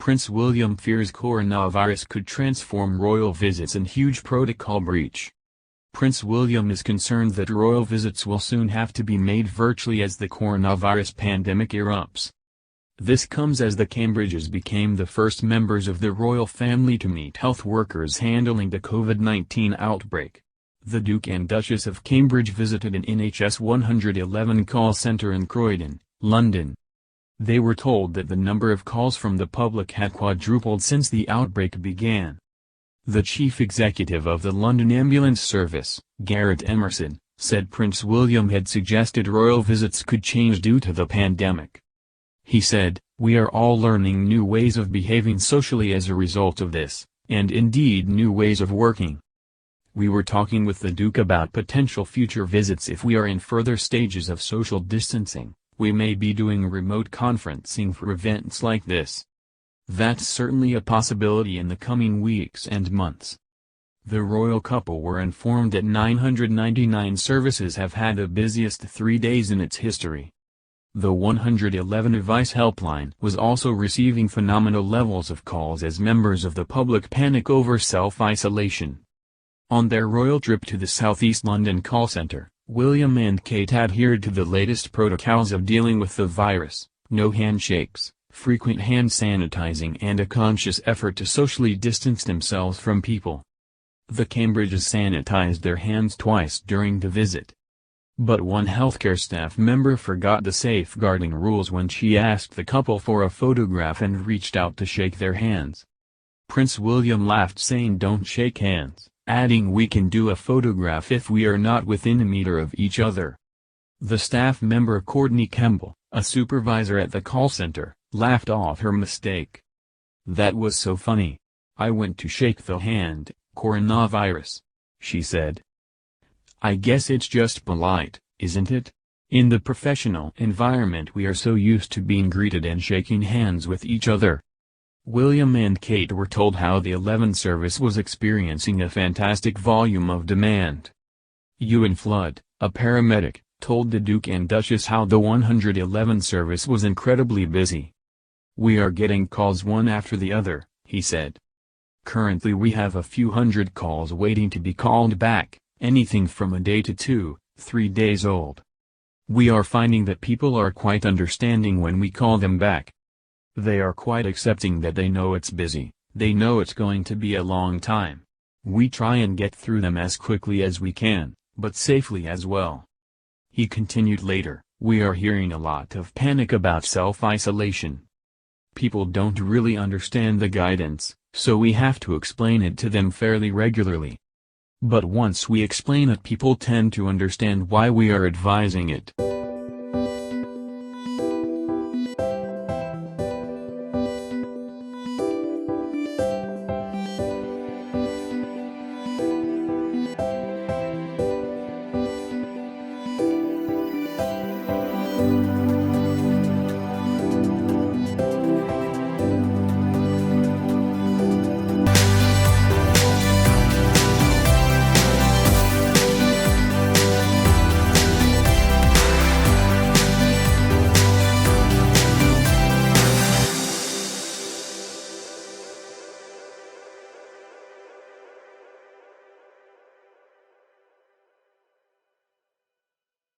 Prince William fears coronavirus could transform royal visits in huge protocol breach. Prince William is concerned that royal visits will soon have to be made virtually as the coronavirus pandemic erupts. This comes as the Cambridges became the first members of the royal family to meet health workers handling the COVID-19 outbreak. The Duke and Duchess of Cambridge visited an NHS 111 call centre in Croydon, London. They were told that the number of calls from the public had quadrupled since the outbreak began. The chief executive of the London Ambulance Service, Garrett Emerson, said Prince William had suggested royal visits could change due to the pandemic. He said, "We are all learning new ways of behaving socially as a result of this, and indeed new ways of working. We were talking with the Duke about potential future visits if we are in further stages of social distancing. We may be doing remote conferencing for events like this. That's certainly a possibility in the coming weeks and months." The royal couple were informed that 999 services have had the busiest 3 days in its history. The 111 advice helpline was also receiving phenomenal levels of calls as members of the public panic over self-isolation. On their royal trip to the southeast London call centre, William and Kate adhered to the latest protocols of dealing with the virus: no handshakes, frequent hand sanitizing and a conscious effort to socially distance themselves from people. The Cambridges sanitized their hands twice during the visit. But one healthcare staff member forgot the safeguarding rules when she asked the couple for a photograph and reached out to shake their hands. Prince William laughed, saying, "Don't shake hands," adding, "We can do a photograph if we are not within a meter of each other." The staff member Courtney Kemble, a supervisor at the call center, laughed off her mistake. "That was so funny. I went to shake the hand, coronavirus," she said. "I guess it's just polite, isn't it? In the professional environment we are so used to being greeted and shaking hands with each other." William and Kate were told how the 11 service was experiencing a fantastic volume of demand. Ewan Flood, a paramedic, told the Duke and Duchess how the 111 service was incredibly busy. "We are getting calls one after the other," he said. "Currently we have a few hundred calls waiting to be called back, anything from a day to 2-3 days old. We are finding that people are quite understanding when we call them back. They are quite accepting that they know it's busy, they know it's going to be a long time. We try and get through them as quickly as we can, but safely as well." He continued later, "We are hearing a lot of panic about self-isolation. People don't really understand the guidance, so we have to explain it to them fairly regularly. But once we explain it, people tend to understand why we are advising it."